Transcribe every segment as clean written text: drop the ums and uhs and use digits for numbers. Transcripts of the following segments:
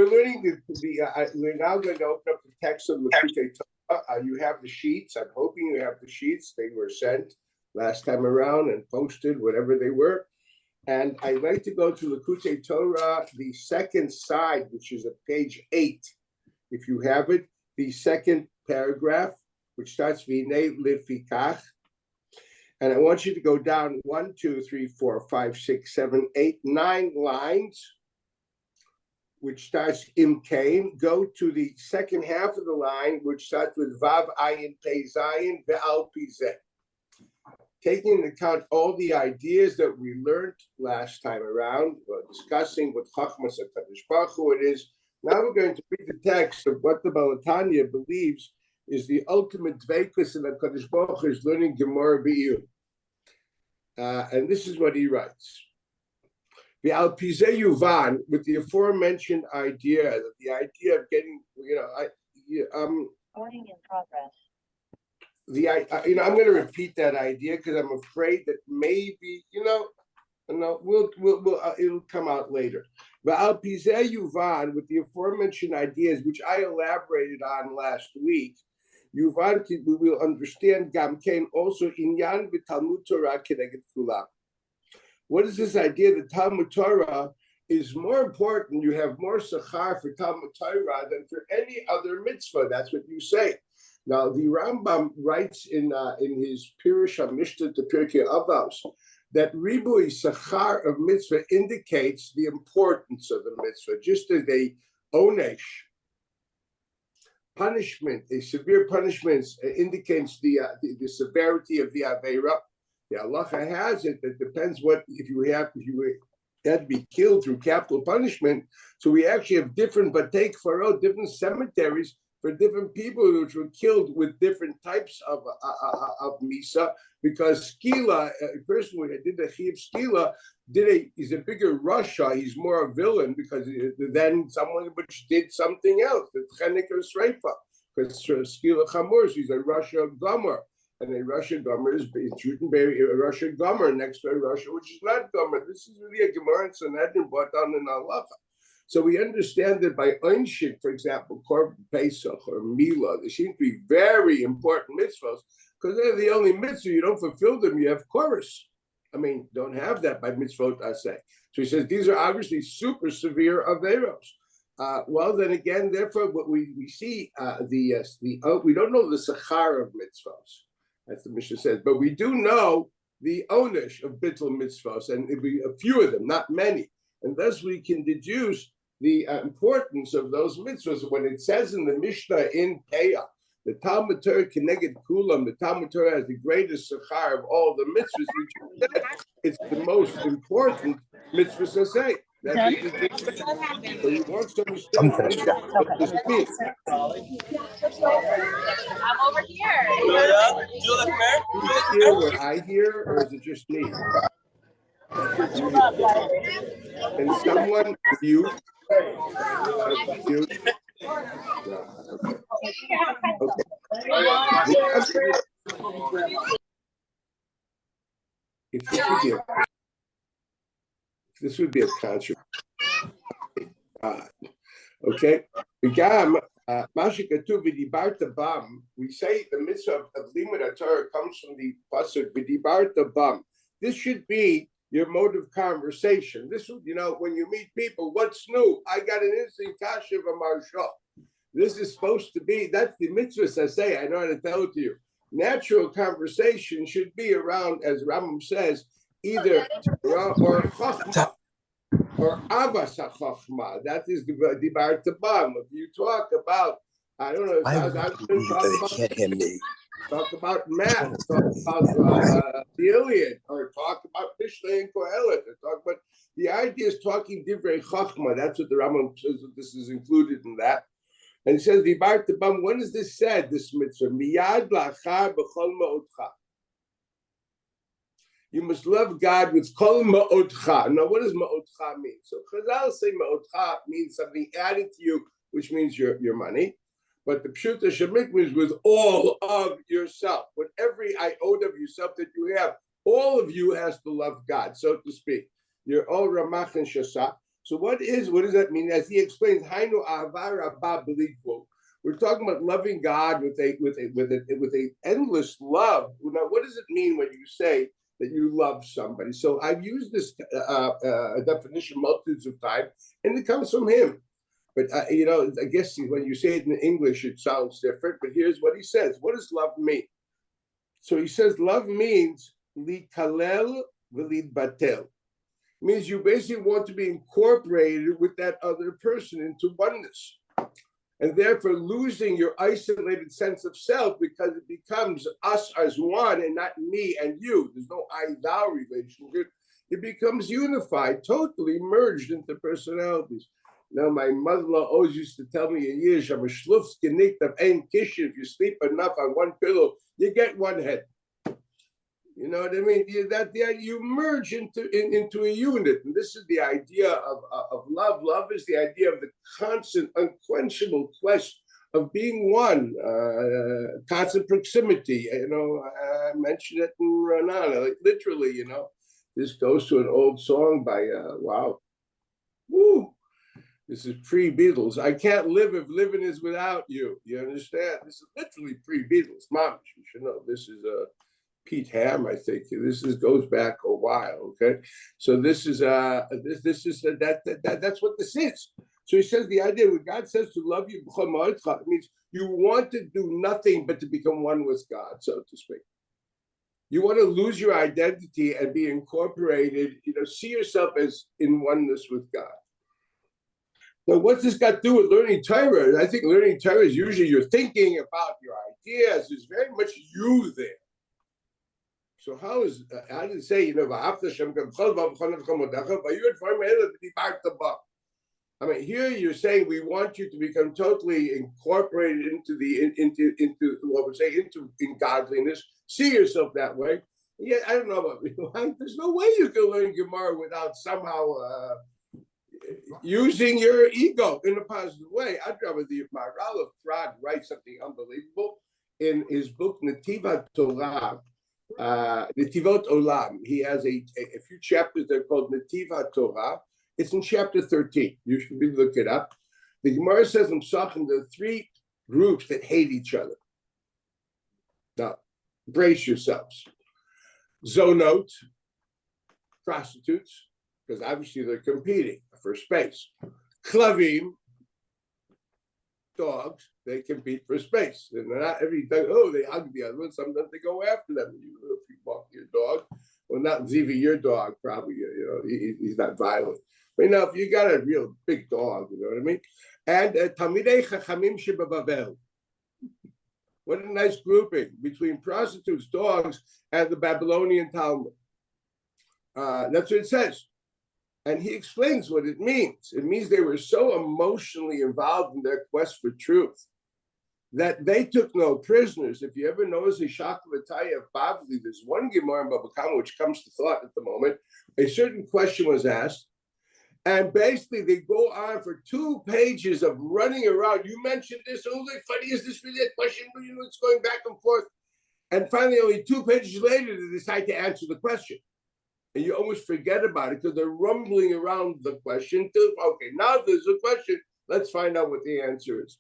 we're learning we're now going to open up the text of Likutei Torah. You have the sheets. I'm hoping you have the sheets. They were sent last time around and posted, whatever they were. And I'd like to go to Likutei Torah, the second side, which is at page 8. If you have it, the second paragraph, which starts V'nei Lefikach. And I want you to go down 1, 2, 3, 4, 5, 6, 7, 8, 9 lines, which starts Im Kain. Go to the second half of the line, which starts with Vav Ayin Pei Zayin Ve'al Pizeh. Taking into account all the ideas that we learned last time around, discussing what Chachmas HaKadosh Baruch Hu it is, now we're going to read the text of what the Balatanya believes is the ultimate dveikus in HaKadosh Baruch Hu is learning Gemara B'iyun. And this is what he writes. The Alpizeh Yuvan, with the aforementioned idea, that the idea of getting, Recording in progress. I'm going to repeat that idea because I'm afraid that maybe, it'll come out later. But Alpizeh Yuvan, with the aforementioned ideas, which I elaborated on last week, Yuvan, we will understand Gamkein also Inyan v'Talmud Torah Keneged Kulam. What is this idea that Talmud Torah is more important? You have more sachar for Talmud Torah than for any other mitzvah. That's what you say. Now, the Rambam writes in his Pirush HaMishna to Pirkei Avos that ribui sachar of mitzvah indicates the importance of the mitzvah, just as a onesh, punishment, a severe punishment indicates the severity of the aveira. The halacha has it that depends if you had to be killed through capital punishment. So we actually have different batei kfarot, different cemeteries for different people which were killed with different types of misa, because skila, a person who did the chiv skila, is a bigger rasha. He's more a villain because then someone which did something else. The chenik or sreifa, because skila chamur, he's a rasha gomer, and a rasha gomer is shooting a rasha gomer next to a rasha which is not gomer. This is really a gemara and Sanhedrin brought down in halacha. So we understand that by Einshik, for example, Korban Pesach or Mila, they seem to be very important mitzvahs because they're the only mitzvah. You don't fulfill them, you have chorus. Don't have that by mitzvot, I say. So he says these are obviously super severe averos. Well, then again, therefore, what we see, we don't know the sachar of mitzvahs, as the Mishnah says, but we do know the onesh of bittul mitzvahs, and it'll be a few of them, not many. And thus we can deduce the importance of those mitzvahs. When it says in the Mishnah in Peah, the Talmud Torah Keneged Kulam, the Talmud Torah has the greatest sachar of all the mitzvahs, it's the most important mitzvah to say. That's what you so you want to understand what this means. I'm over here. Hear what I hear, or is it just me? And someone mute. This would be a controversy. Okay. We say the mitzvah of Limud Torah comes from the pasuk v'dibarta bam. This should be your mode of conversation. This, when you meet people, what's new? I got an instant kasha of a marshal. This is supposed to be, that's the mitzvah I say, I know how to tell it to you. Natural conversation should be around, as Rambam says, either Torah or chachma, or avas ha-chachma. That is the dibar tabam. If you talk about, I don't know, talk about math, talk about the Iliad, or talk about Mishlei and Kohelet, or talk about, the idea is talking divrei chachma. That's what the Rambam says, that this is included in that. And it says, Dibar Tabam, when is this said, this mitzvah? Miyad lachar b'chol ma'odcha. You must love God with kol ma'odcha. Now, what does ma'odcha mean? So Chazal say ma'odcha means something added to you, which means your money. But the Pshuta Shemit means with all of yourself, with every iota of yourself that you have, all of you has to love God, so to speak. You're all Ramach and Shasa. So what does that mean? As he explains, Hainu Avara Babilikwo. We're talking about loving God with a endless love. Now, what does it mean when you say that you love somebody? So I've used this definition multitudes of times, and it comes from him. But I guess when you say it in English, it sounds different. But here's what he says: what does love mean? So he says, love means li kalel v'li batel. Means you basically want to be incorporated with that other person into oneness, and therefore losing your isolated sense of self, because it becomes us as one and not me and you. There's no I-thou relationship. It becomes unified, totally merged into personalities. Now, my mother-in-law always used to tell me in years, if you sleep enough on one pillow, you get one head. You know what I mean? You merge into a unit. And this is the idea of love. Love is the idea of the constant, unquenchable quest of being one, constant proximity. I mentioned it in Ranana, like literally, this goes to an old song by, this is pre-Beatles. I can't live if living is without you. You understand? This is literally pre-Beatles. Mom, you should know. This is Pete Ham, I think. This goes back a while. Okay, so this is that's what this is. So he says the idea when God says to love you, it means you want to do nothing but to become one with God, so to speak. You want to lose your identity and be incorporated. See yourself as in oneness with God. Now, what's this got to do with learning Torah? I think learning Torah is usually you're thinking about your ideas. There's very much you there. So I didn't say, I mean, here you're saying we want you to become totally incorporated into what we say in godliness. See yourself that way. Yeah, I don't know about there's no way you can learn Gemara without somehow using your ego in a positive way. I'd rather the Maharal of Prague writes something unbelievable in his book Netivat Torah, Netivot Olam. He has a few chapters that are called Netivat Torah. It's in chapter 13. You should look it up. The Gemara says in Psachim there are three groups that hate each other. Now, brace yourselves. Zonot, prostitutes, because obviously they're competing for space. Klavim, dogs, they compete for space. And not every time, they hug the other one. Sometimes they go after them. If you walk your dog, well, not Zivi, your dog, probably, he's not violent. But if you got a real big dog, you know what I mean? And Talmidei Chachamim Shebabavel. What a nice grouping between prostitutes, dogs, and the Babylonian Talmud. That's what it says. And he explains what it means. It means they were so emotionally involved in their quest for truth that they took no prisoners. If you ever notice the Shakavataya of Bavli, there's one Gemara in Baba Kama which comes to thought at the moment. A certain question was asked, and basically they go on for 2 pages of running around. You mentioned this, funny, is this really a question? It's going back and forth. And finally, only 2 pages later, they decide to answer the question. And you almost forget about it because they're rumbling around the question. Okay, now there's a question. Let's find out what the answer is.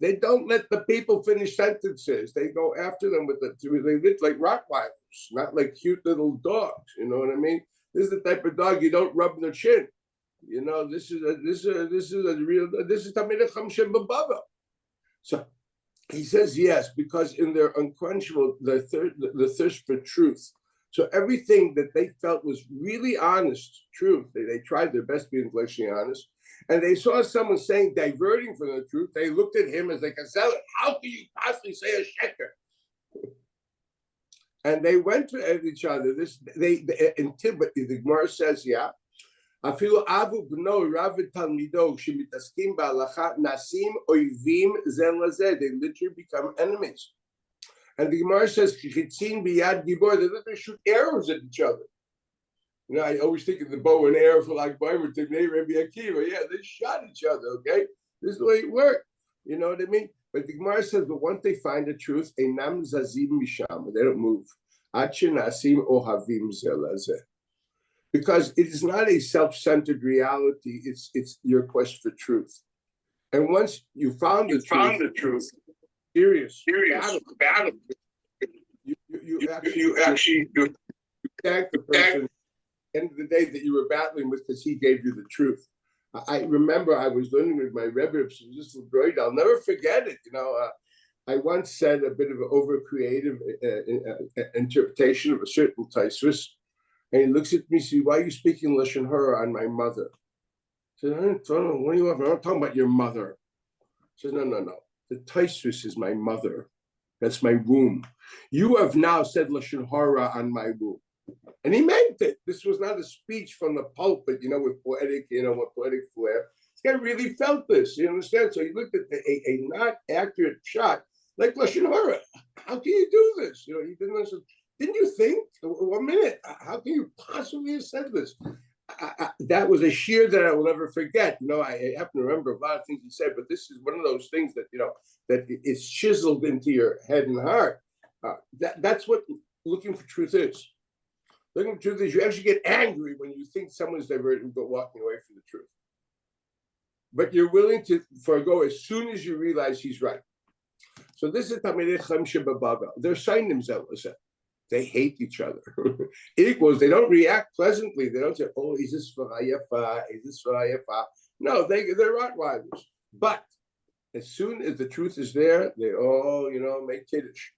They don't let the people finish sentences. They go after them they live like Rottweilers, not like cute little dogs. You know what I mean? This is the type of dog you don't rub their chin. This is Tamid Chamshem Babava. So he says yes, because in their unquenchable, the thirst for truth. So everything that they felt was really honest truth. They tried their best to be intellectually honest. And they saw someone diverting from the truth. They looked at him as like a zealot. How can you possibly say a sheker? And they went to each other. The Gemara says, yeah. Afilu avu bno rav talmido shemitaskim ba'alacha nasim oivim zen lazeh. They literally become enemies. And the Gemara says, "Chichitzin biyad gibor." They literally shoot arrows at each other. I always think of the bow and arrow for like Bible to Rabbi Akiva. Yeah, they shot each other. Okay, this is the way it worked. You know what I mean? But the Gemara says, but once they find the truth, einam zazim misham, they don't move. Ad shenasim ohavim zen lazeh. because it is not a self-centered reality. It's your quest for truth. And once you found the truth, serious battle. You actually thank the person at the end of the day that you were battling with, because he gave you the truth. I remember I was learning with my Rebbe, this little droid. I'll never forget it. I once said a bit of an over creative interpretation of a certain Taisvis, and he looks at me and says, "Why are you speaking Lashon Hara on my mother?" I said, "I don't know. What do you want? I'm not talking about your mother." He says, No. The Taisvis is my mother. That's my womb. You have now said Lashon Hara on my womb. And he meant it. This was not a speech from the pulpit, with poetic, with poetic flair. This guy really felt this, you understand? So he looked at a not accurate shot, like Lashon Hara. How can you do this? He didn't listen. Didn't you think? 1 minute. How can you possibly have said this? That was a shiur that I will never forget. I happen to remember a lot of things he said, but this is one of those things that, that it's chiseled into your head and heart. That's what looking for truth is. Looking for truth is you actually get angry when you think someone's diverted and walking away from the truth. But you're willing to forego as soon as you realize he's right. So this is Talmidei Chacham Shebabavel. They're signing themselves. They hate each other. Equals, they don't react pleasantly. They don't say, "Oh, is this V'hayafa? Is this V'hayafa?" No, they're Rottweilers. But as soon as the truth is there, they all, make kiddush.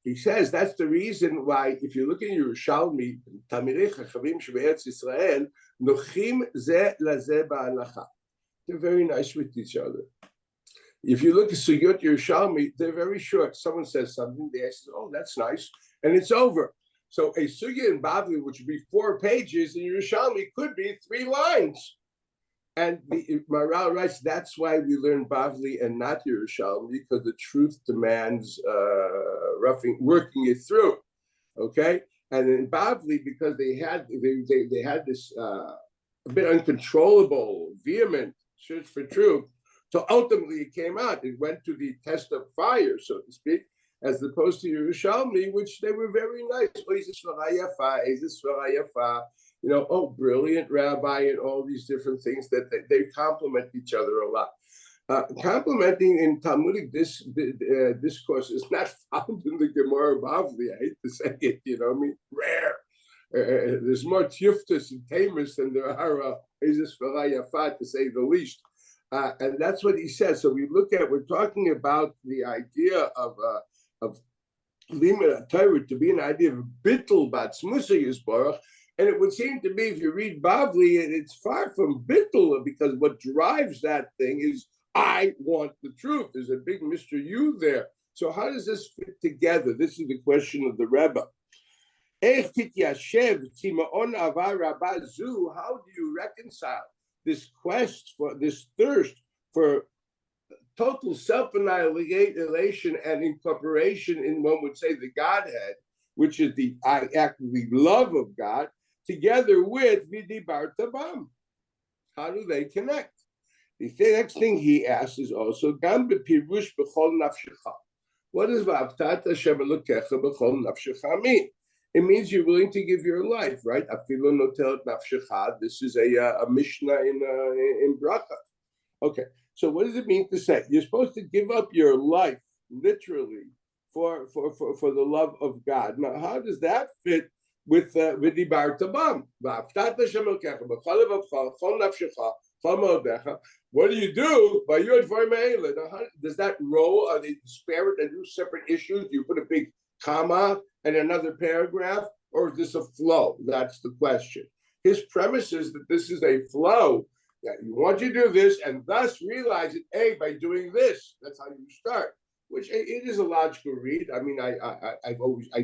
He says that's the reason why, if you look in Yerushalmi, Talmidei Chachamim Shebe'etz Yisrael, Nochim Ze Lazeh Ba'alacha. They're very nice with each other. If you look at Sugiyot Yerushalmi, they're very short. Someone says something, they say, "Oh, that's nice," and it's over. So a Sugya in Bavli, which would be 4 pages, in Yerushalmi could be 3 lines. And the Maral writes, that's why we learn Bavli and not Yerushalmi, because the truth demands working it through. Okay? And in Bavli, because they had this a bit uncontrollable, vehement search for truth, so ultimately it came out. It went to the test of fire, so to speak, as opposed to Yerushalmi, which they were very nice. Oh, brilliant rabbi, and all these different things that they complement each other a lot. Complimenting in Talmudic discourse is not found in the Gemara Bavli. I hate to say it, rare. There's more tiyuftas and tamus than there are Ezis Yafa, to say the least. And that's what he says. So we're talking about the idea of limit Torah to be an idea of bittul batzmusa yisbarach, and it would seem to be, if you read Bavli, it's far from bittul, because what drives that thing is I want the truth. There's a big Mr. You there. So how does this fit together? This is the question of the Rebbe. How do you reconcile this quest for this thirst for total self-annihilation and incorporation in, one would say, the Godhead, which is the actively love of God, together with Vidibar Tabam? How do they connect? The next thing he asks is also Gam Pirush B'chol Nafshecha. What does V'avtat Hashem Elokecha B'chol Nafshecha mean? It means you're willing to give your life, right? Afilu notel nafshecha. This is a Mishnah in Bracha. Okay, so what does it mean to say you're supposed to give up your life, literally, for the love of God? Now, how does that fit with Dibar Tabam? What do you do? Does that roll? Are they disparate and do separate issues? Do you put a big comma and another paragraph, or is this a flow? That's the question. His premise is that this is a flow, that you want to do this, and thus realize it, by doing this. That's how you start, which it is a logical read. I mean, I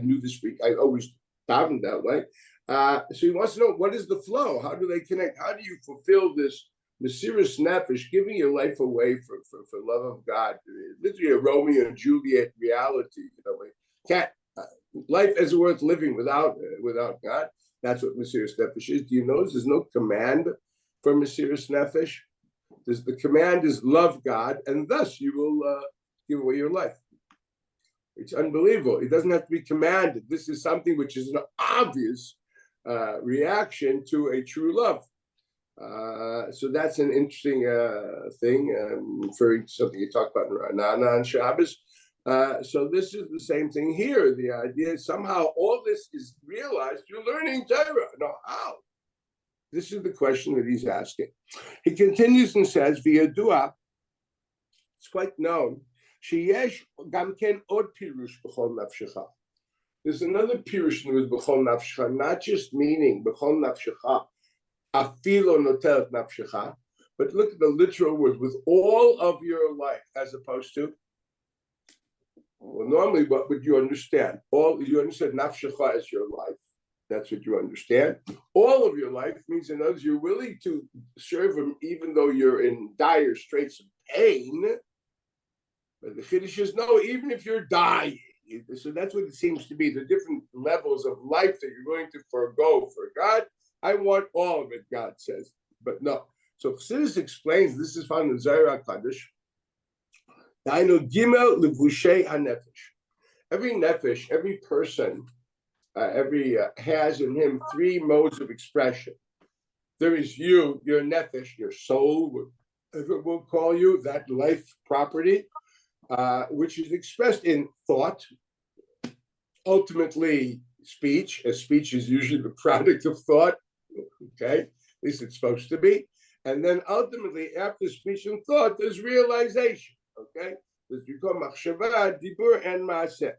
knew this read. I always davened that way. So he wants to know, what is the flow? How do they connect? How do you fulfill this Mesiras Nefesh, giving your life away for love of God? Literally a Romeo and Juliet reality. Life is worth living without God. That's what Mesiras Nefesh is. Do you notice there's no command for Mesiras Nefesh? The command is love God, and thus you will give away your life. It's unbelievable. It doesn't have to be commanded. This is something which is obvious, reaction to a true love. So that's an interesting thing, referring to something you talked about in Ranana and Shabbos. So this is the same thing here. The idea is somehow all this is realized through learning Torah. Now, how? This is the question that he's asking. He continues and says, "V'yadua," it's quite known. Sheyesh gamken od pirush b'chol nafshecha. There's another pirush in the b'chol nafshecha, not just meaning b'chol nafshecha, afilo notel nafshecha, but look at the literal word, with all of your life, as opposed to. Well, normally, what would you understand? You understand nafshecha as your life. That's what you understand. All of your life means, in other words, you're willing to serve him even though you're in dire straits of pain. But the Chiddush is no, even if you're dying. So that's what it seems to be, the different levels of life that you're going to forego for God. I want all of it, God says. But no. So Chassidus explains, this is found in Zohar HaKadosh. Dainu Gimel Levushei HaNefesh. Every nefesh, every person, has in him three modes of expression. There is you, your nefesh, your soul, whatever we'll call you, that life property, which is expressed in thought, ultimately speech, as speech is usually the product of thought, okay? At least it's supposed to be. And then ultimately, after speech and thought, there's realization, okay? There's become machshava, dibur, and maaseh.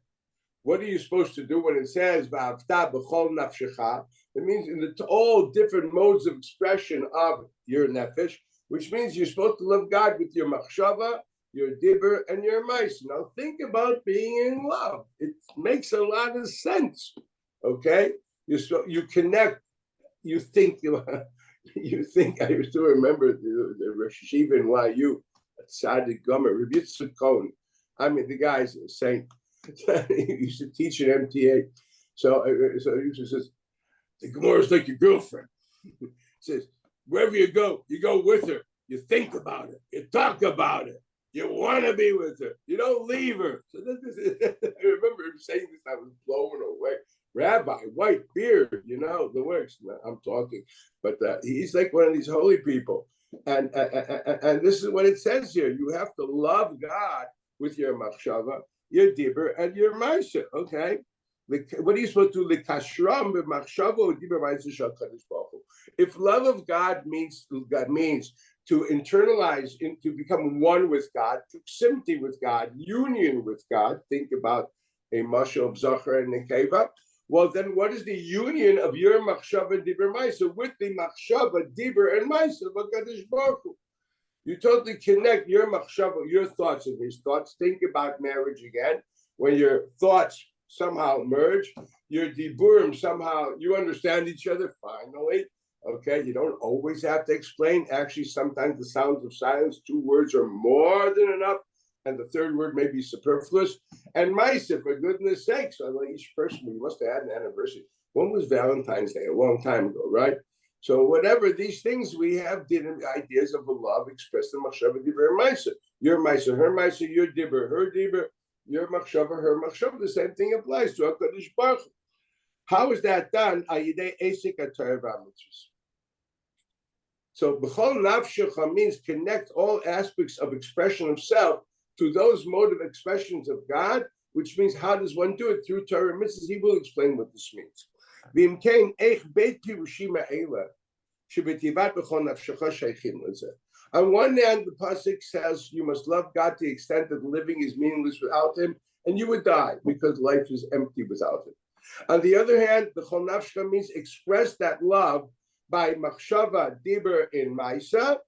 What are you supposed to do when it says v'avta b'chol nafshecha? It means in all different modes of expression of your nefesh, which means you're supposed to love God with your machshava, your dibur, and your ma'aseh. Now think about being in love. It makes a lot of sense. Okay, you connect. You think. You think. I used to remember the Rosh Yeshiva in YU, Chassidic Approach. I mean, the guy's a saint. He used to teach at MTA. So he used to say, the Gemara is like your girlfriend. He says, wherever you go with her. You think about it. You talk about it. You want to be with her. You don't leave her. So I remember him saying this. I was blown away. Rabbi, white beard, the works. I'm talking. But he's like one of these holy people. And this is what it says here. You have to love God with your machshava, your dibur, and your ma'aseh. Okay, what are you supposed to do? If love of God means to internalize, to become one with God, proximity with God, union with God. Think about a mashal of zachar and nekeva. Well, then what is the union of your machshava, dibur, ma'aseh with the machshava, dibur, and ma'aseh of HaKadosh Baruch Hu? You totally connect your machshava, your thoughts and his thoughts. Think about marriage again. When your thoughts somehow merge, your diburim somehow, you understand each other finally. Okay, you don't always have to explain. Actually, sometimes the sounds of silence, 2 words are more than enough, and the third word may be superfluous. And ma'aseh, for goodness sakes, so like each person, we must have had an anniversary. When was Valentine's Day? A long time ago, right? So whatever these things we have ideas of a love expressed in machshava, dibur, and ma'aseh. Your ma'aseh, her ma'aseh, your dibur, her dibur, your machshava, her machshava. The same thing applies to HaKadosh Baruch Hu. How is that done? Ayidei esik HaTorah v'mitzvos. So b'chol nafshecha means connect all aspects of expression of self to those mode of expressions of God, which means how does one do it? Through Torah and mitzvahs. He will explain what this means. On one hand, the pasuk says you must love God to the extent that living is meaningless without Him, and you would die because life is empty without Him. On the other hand, the chol nafshecha means express that love by machshava, dibur, in ma'aseh,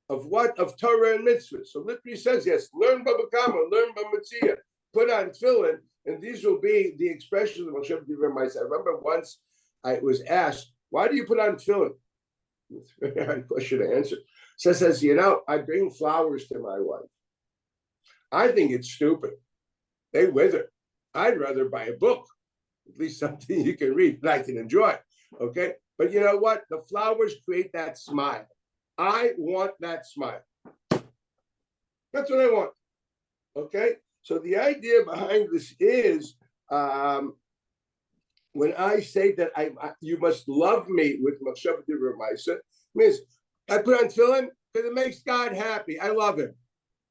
of what? Of Torah and mitzvah. So literally says, yes, learn Baba Kama, learn Baba Metzia, put on tefillin, and these will be the expressions of machshava, dibur, and ma'aseh. I remember once I was asked, why do you put on tefillin? It's a very hard question to answer. So says, I bring flowers to my wife. I think it's stupid. They wither. I'd rather buy a book, at least something you can read and I can enjoy. Okay? But you know what? The flowers create that smile. I want that smile. That's what I want. Okay? So the idea behind this is when I say that you must love me with machshava dibur ma'aseh, means I put on tefillin because it makes God happy. I love him,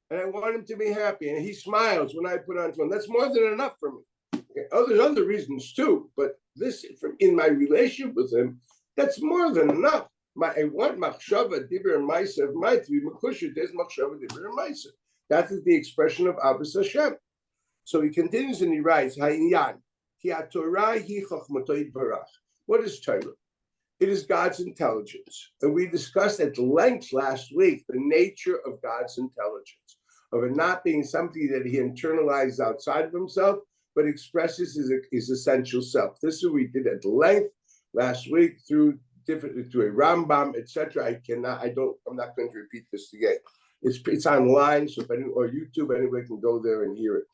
and I want him to be happy, and he smiles when I put on tefillin. That's more than enough for me. Okay. Oh, there's other reasons too, but this, from in my relationship with him, that's more than enough. I want machshava dibur ma'aseh of my to be makushet. There's machshava dibur ma'aseh. That is the expression of Abbas Hashem. So he continues and he writes, Ha'inyan, ki Torah hi chochmato yitbarach. What is Torah? It is God's intelligence. And we discussed at length last week the nature of God's intelligence, of it not being something that he internalizes outside of himself, but expresses his essential self. This is what we did at length last week through a Rambam, etc. I'm not going to repeat this again. It's online, so or YouTube, anybody can go there and hear it.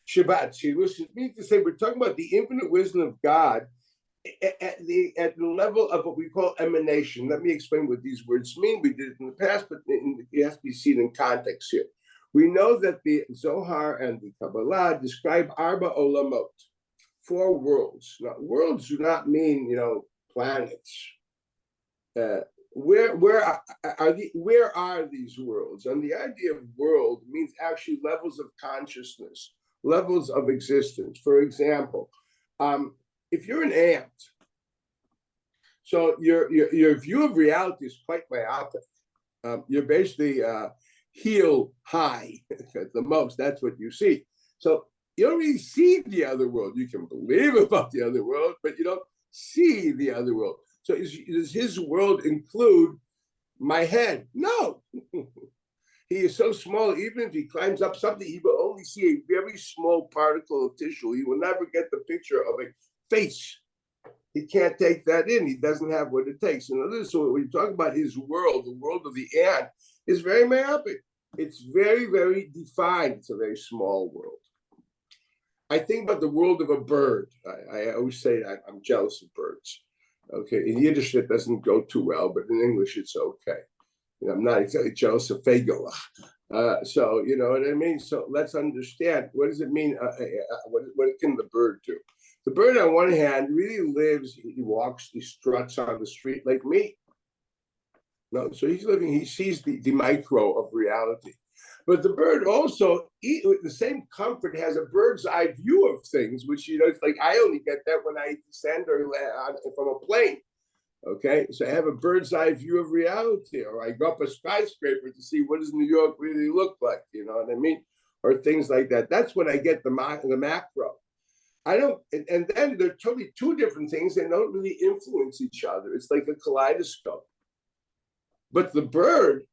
Shabbat, which means to say we're talking about the infinite wisdom of God at the level of what we call emanation. Let me explain what these words mean. We did it in the past, but it has to be seen in context here. We know that the Zohar and the Kabbalah describe Arba Olamot, 4 worlds. Now, worlds do not mean, planets. Where are these worlds? And the idea of world means actually levels of consciousness, levels of existence. For example, if you're an ant, so your view of reality is quite myopic. You're basically heel high at the most. That's what you see. So you don't really see the other world. You can believe about the other world, but you don't see the other world. So does his world include my head? No. He is so small, even if he climbs up something, he will only see a very small particle of tissue. He will never get the picture of a face. He can't take that in. He doesn't have what it takes. And so when you talk about his world, the world of the ant, is very myopic. It's very, very defined. It's a very small world. I think about the world of a bird. I always say I'm jealous of birds. Okay, in Yiddish it doesn't go too well, but in English it's okay. I'm not exactly jealous of Feigelach. So you know what I mean. So let's understand, what does it mean? What can the bird do? The bird, on one hand, really lives. He walks. He struts on the street like me. No, so he's living. He sees the micro of reality. But the bird also, with the same comfort, has a bird's eye view of things, which, it's like I only get that when I descend or land from a plane. Okay, so I have a bird's eye view of reality, or I go up a skyscraper to see what does New York really look like, you know what I mean? Or things like that. That's when I get the macro. I don't, and then they're totally 2 different things. They don't really influence each other. It's like a kaleidoscope. But the bird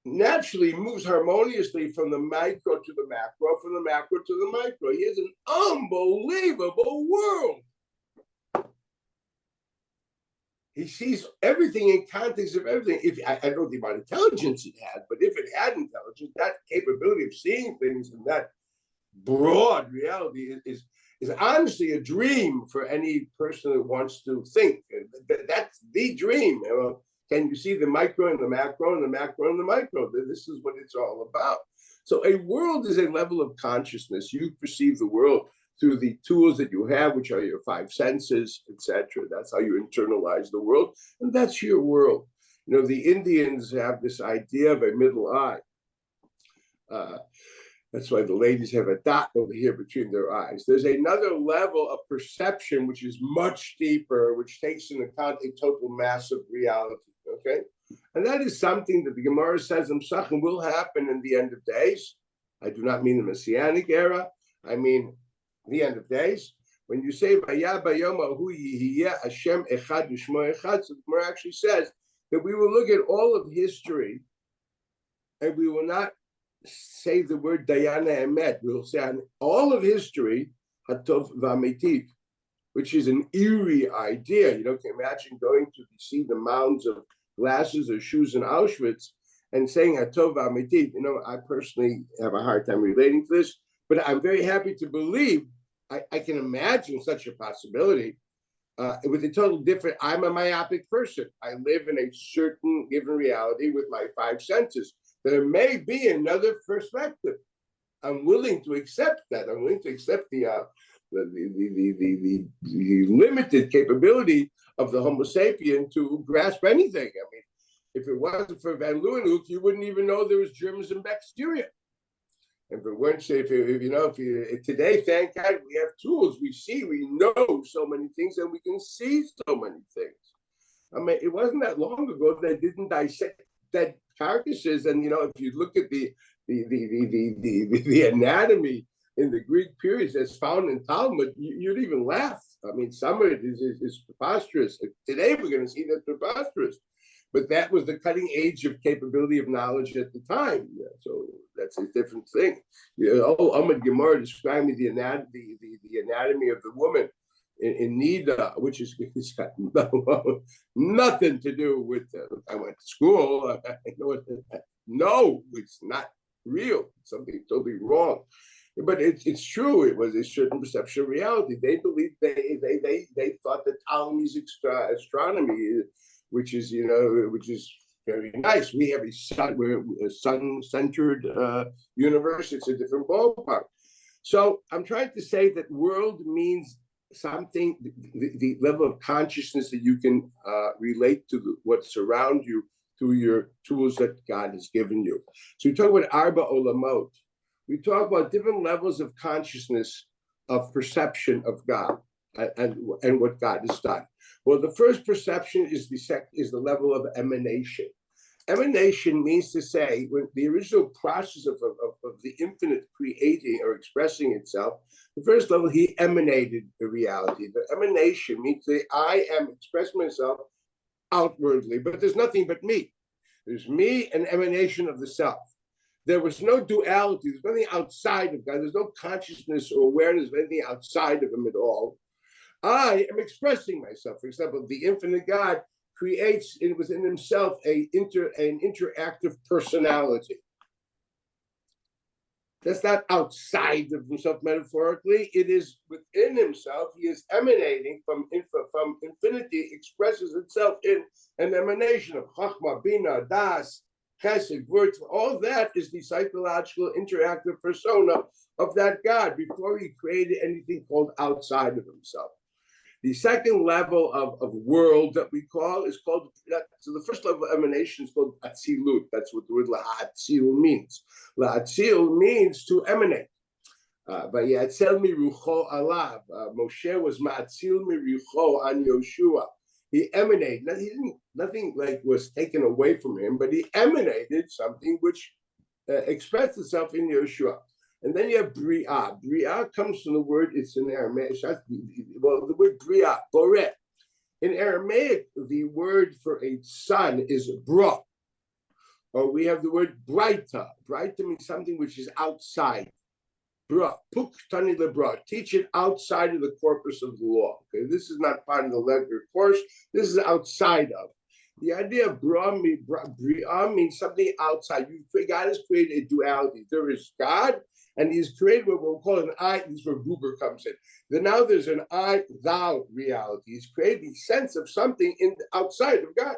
naturally moves harmoniously from the micro to the macro, from the macro to the micro. He has an unbelievable world. He sees everything in context of everything. I don't know the amount of intelligence it had, but if it had intelligence, that capability of seeing things in that broad reality is honestly a dream for any person that wants to think. That's the dream. Can you see the micro and the macro and the macro and the micro? This is what it's all about. So a world is a level of consciousness. You perceive the world through the tools that you have, which are your 5 senses, etc. That's how you internalize the world, and that's your world. The Indians have this idea of a middle eye. That's why the ladies have a dot over here between their eyes. There's another level of perception which is much deeper, which takes into account a total mass of reality. Okay, and that is something that the Gemara says in Psachim will happen in the end of days. I do not mean the Messianic era. I mean the end of days. When you say Vaya Bayoma Hu Yihiyeh Hashem Echad U'Shmo Echad, so the Gemara actually says that we will look at all of history, and we will not say the word Dayana Emet. We will say on all of history Hatov V'Amitiv, which is an eerie idea. You can imagine going to see the mounds of glasses or shoes in Auschwitz and saying Hatov V'Amitiv. I personally have a hard time relating to this, but I'm very happy to believe I can imagine such a possibility with a total different. I'm a myopic person. I live in a certain given reality with my 5 senses. There may be another perspective. I'm willing to accept that. I'm willing to accept the the limited capability of the Homo sapien to grasp anything. I mean, if it wasn't for Van Leeuwenhoek, you wouldn't even know there was germs and bacteria. If it weren't, today, thank God, we have tools. We know so many things, and we can see so many things. I mean, it wasn't that long ago they didn't dissect dead carcasses, and if you look at the anatomy in the Greek periods that's found in Talmud, you'd even laugh. I mean, some of it is preposterous. Today we're going to see that's preposterous. But that was the cutting edge of capability of knowledge at the time. So that's a different thing. Ahmad Gemara described me the anatomy of the woman in Nida, which it's got nothing to do with. I went to school. No, it's not real. It's something totally wrong. But it's true. It was a certain perception of reality. They believed they thought that Ptolemy's astronomy, which is very nice. We have a sun-centered universe. It's a different ballpark. So I'm trying to say that world means something, the level of consciousness that you can relate to what surrounds you through your tools that God has given you. So we talk about Arba Olamot. We talk about different levels of consciousness, of perception of God and what God has done. Well, the first perception is the level of emanation. Emanation means to say, when the original process of the infinite creating or expressing itself, the first level, he emanated the reality. The emanation means that I am expressing myself outwardly, but there's nothing but me. There's me and emanation of the self. There was no duality. There's nothing outside of God. There's no consciousness or awareness of anything outside of him at all. I am expressing myself. For example, the infinite God creates within himself an interactive personality. That's not outside of himself metaphorically. It is within himself. He is emanating from infinity, expresses itself in an emanation of Chachma, Bina, Das, Chesed, Word. All that is the psychological interactive persona of that God before he created anything called outside of himself. The second level of world that we call is called, so the first level of emanation is called Atzilut. That's what the word La'atzil means. La'atzil means to emanate. Vayatzel mirucho alav. Moshe was Ma'atzil mirucho on Yoshua. He emanated. Nothing like was taken away from him, but he emanated something which expressed itself in Yoshua. And then you have Bria. Bria comes from the word, it's in Aramaic, well, the word Bria, Boreh. In Aramaic, the word for a son is Bra. Or we have the word Braita. Braita means something which is outside. Bra, Puk Tani Lebra. Teach it outside of the corpus of the law. Okay, this is not part of the letter course. This is outside of. The idea of Bria means something outside. God has created a duality. There is God, and he's created what we'll call an I. This is where Buber comes in. Then now there's an I-thou reality. He's created the sense of something outside of God.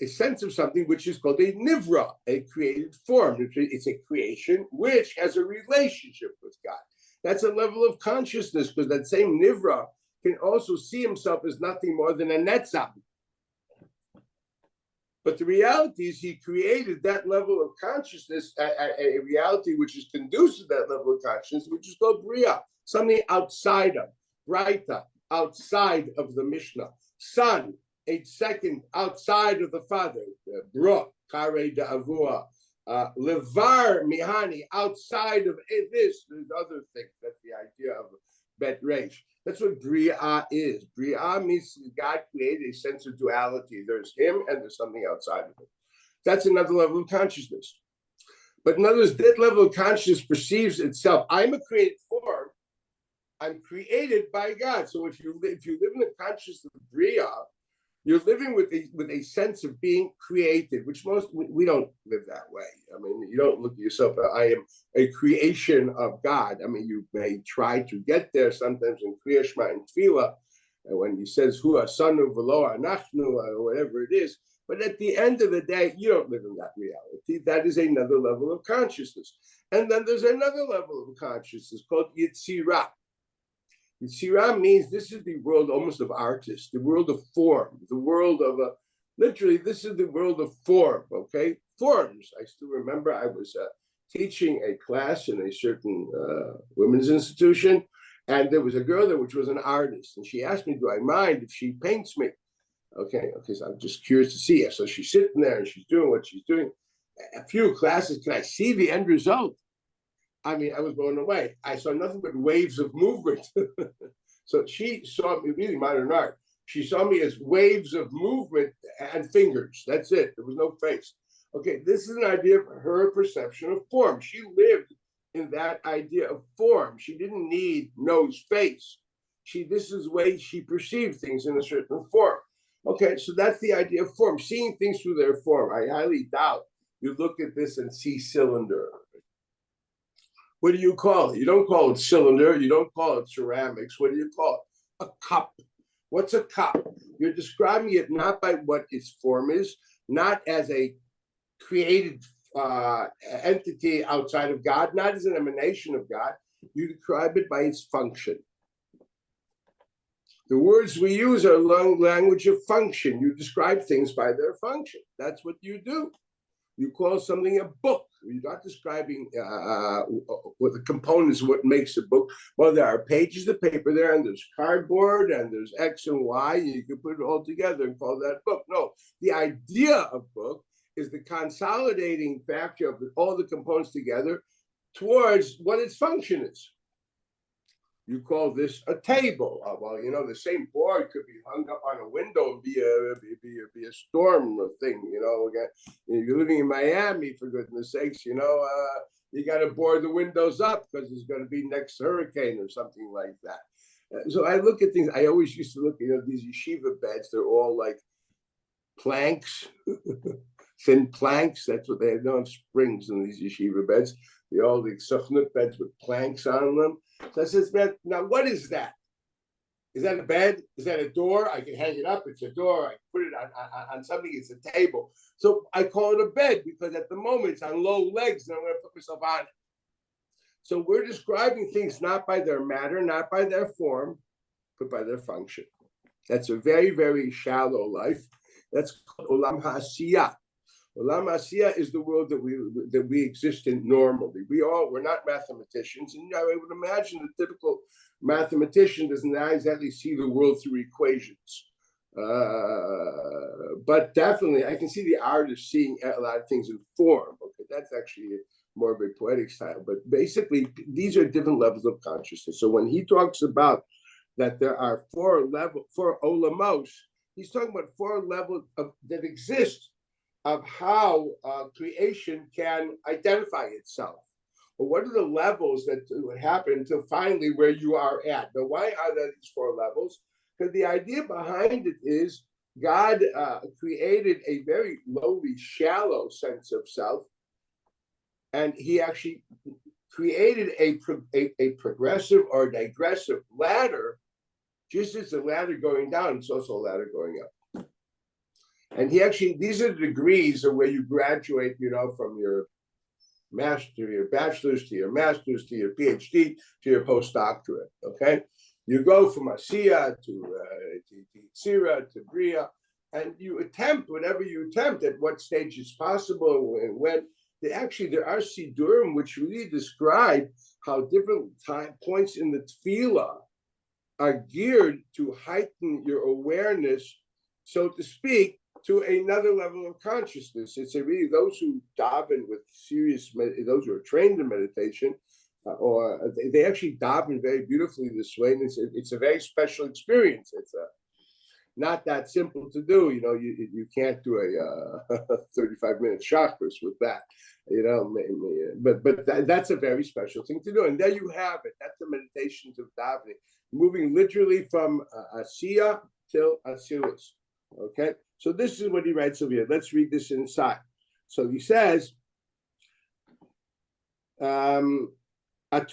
A sense of something which is called a nivra, a created form. It's a creation which has a relationship with God. That's a level of consciousness, because that same nivra can also see himself as nothing more than a netzach. But the reality is he created that level of consciousness, a reality which is conducive to that level of consciousness, which is called Bria, something outside of, Braita, outside of the Mishnah. Son, a second outside of the father, Bra, Kare Da'avua, Levar Mihani, outside of this, there's other things. That's the idea of Bet Reish. That's what Bria is. Bria means God created a sense of duality. There's him and there's something outside of him. That's another level of consciousness. But in other words, that level of consciousness perceives itself. I'm a created form. I'm created by God. So if you live in the consciousness of Bria, you're living with a sense of being created, which we don't live that way. I mean, you don't look at yourself, I am a creation of God. I mean, you may try to get there sometimes in Kriya Shema and Tefillah, and when he says, Hu Asanu V'lo Anachnu, or whatever it is, But at the end of the day, you don't live in that reality. That is another level of consciousness. And then there's another level of consciousness called Yitzirah. Yitzirah means this is the world almost of artists, the world of form, the world of literally, this is the world of form, okay? Forms. I still remember I was teaching a class in a certain women's institution, and there was a girl there which was an artist, and she asked me, do I mind if she paints me? Okay, so I'm just curious to see her. So she's sitting there and she's doing what she's doing. A few classes, can I see the end result? I mean, I was blown away. I saw nothing but waves of movement. So she saw me, really modern art. She saw me as waves of movement and fingers. That's it. There was no face. Okay, this is an idea of her perception of form. She lived in that idea of form. She didn't need nose, face. This is the way she perceived things in a certain form. Okay, so that's the idea of form, seeing things through their form. I highly doubt you look at this and see cylinder. What do you call it? You don't call it cylinder. You don't call it ceramics. What do you call it? A cup. What's a cup? You're describing it not by what its form is, not as a created entity outside of God, not as an emanation of God. You describe it by its function. The words we use are language of function. You describe things by their function. That's what you do. You call something a book. You're not describing what the components of what makes a book. Well, there are pages of paper there, and there's cardboard, and there's X and Y, and you can put it all together and call that book. No, the idea of book is the consolidating factor of all the components together towards what its function is. You call this a table. Well, you know, the same board could be hung up on a window and be a storm thing. You know, you're living in Miami, for goodness sakes. You know, you got to board the windows up because there's going to be next hurricane or something like that. So I look at things. I always used to look. You know, these yeshiva beds. They're all like planks, thin planks. That's what they have. They don't have springs in these yeshiva beds. They all the sufnut beds with planks on them. So I says, man, now what is that? Is that a bed? Is that a door? I can hang it up. It's a door. I can put it on something. It's a table. So I call it a bed because at the moment it's on low legs and I'm going to put myself on it. So we're describing things not by their matter, not by their form, but by their function. That's a very, very shallow life. That's called Olam HaAsiyah. Olam HaAsiyah is the world that we exist in normally. We're not mathematicians, and I would imagine the typical mathematician does not exactly see the world through equations. But definitely, I can see the artist seeing a lot of things in form. Okay, that's actually more of a poetic style. But basically, these are different levels of consciousness. So when he talks about that there are four olamos, he's talking about four levels that exist of how creation can identify itself. But what are the levels that would happen until finally where you are at? Now, why are there these four levels? Because the idea behind it is God created a very lowly, shallow sense of self, and he actually created a progressive or digressive ladder, just as a ladder going down, it's also a ladder going up. And these are the degrees of where you graduate, you know, from your master to your bachelor's to your master's to your PhD to your postdoctorate. Okay, you go from Asiyah to Yitzira to Bria, and you attempt whatever you attempt at what stage is possible and when. There are sidurim which really describe how different points in the tefillah are geared to heighten your awareness, so to speak, to another level of consciousness. It's really those who daven with those who are trained in meditation, or they actually daven very beautifully this way, and it's a very special experience. It's not that simple to do. You know, you can't do a 35-minute chakras with that. You know, but that's a very special thing to do. And there you have it. That's the meditations of davening, moving literally from Asiyah till Asilus. Okay, so this is what he writes over here. Let's read this inside. So he says, what is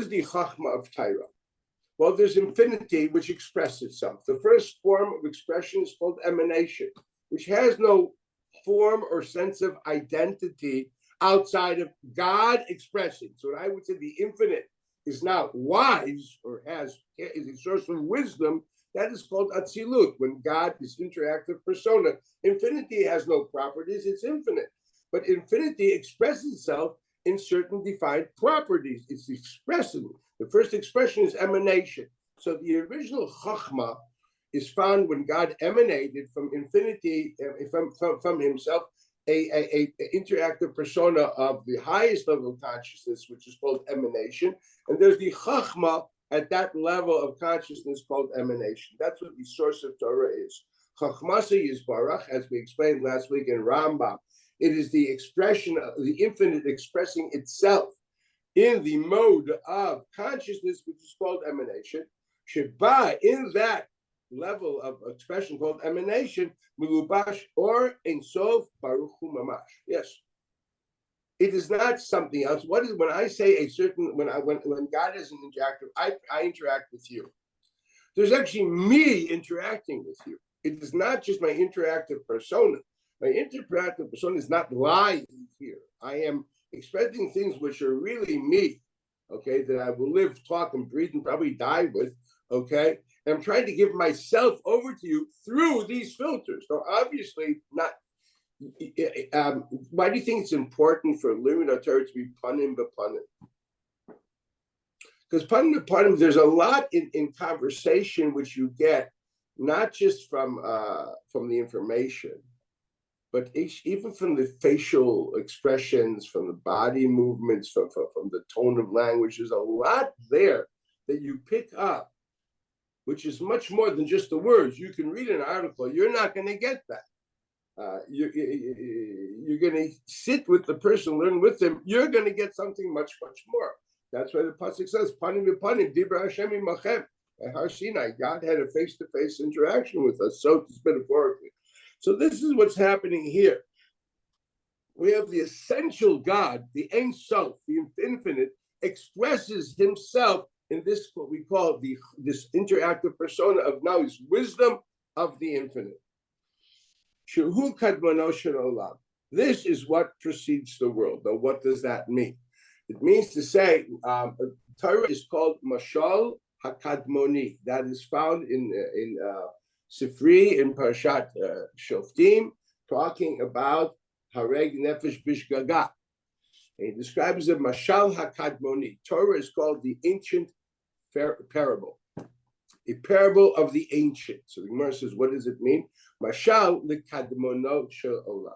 the chachma of Torah? Well, there's infinity, which expresses itself. The first form of expression is called emanation, which has no form or sense of identity outside of God expressing. So I would say the infinite is not wise or is a source of wisdom. That is called Atzilut, when God is interactive persona. Infinity has no properties, it's infinite. But infinity expresses itself in certain defined properties. It's expressing. The first expression is emanation. So the original Chachma is found when God emanated from infinity, from himself, a interactive persona of the highest level of consciousness, which is called emanation. And there's the Chachma at that level of consciousness called emanation. That's what the source of Torah is. Chachmasa Yisbarach, as we explained last week in Rambam, it is the expression of the infinite expressing itself in the mode of consciousness, which is called emanation. Sheba, in that level of expression called emanation, Milubash or Ein Sof Baruch Hu Mamash. Yes. It is not something else. What is when I say a certain when God is an interactive, I interact with you. There's actually me interacting with you. It is not just my interactive persona. My interactive persona is not lying here. I am expressing things which are really me, okay, that I will live, talk, and breathe, and probably die with, okay? And I'm trying to give myself over to you through these filters. So obviously not. Why do you think it's important for Limud Torah to be panim b'panim? Because panim b'panim, there's a lot in conversation which you get, not just from the information, but even from the facial expressions, from the body movements, from the tone of language. There's a lot there that you pick up, which is much more than just the words. You can read an article, you're not going to get that. You're going to sit with the person, learn with them. You're going to get something much, much more. That's why the pasuk says, "Panim v'panim, dibra Hashem imachem." At Har Sinai, God had a face-to-face interaction with us, so to speak, metaphorically. So this is what's happening here. We have the essential God, the Ein Sof, the infinite, expresses himself in this what we call this interactive persona of now his wisdom of the infinite. Shehu kadmano shel olam. This is what precedes the world. Now, what does that mean? It means to say, Torah is called Mashal HaKadmoni. That is found in Sifri, in Parashat Shoftim, talking about Hareg Nefesh Bishgaga. He describes it Mashal HaKadmoni. Torah is called the ancient parable. A parable of the ancient. So the Gemara says, what does it mean? Mashal lekadmono shel olam.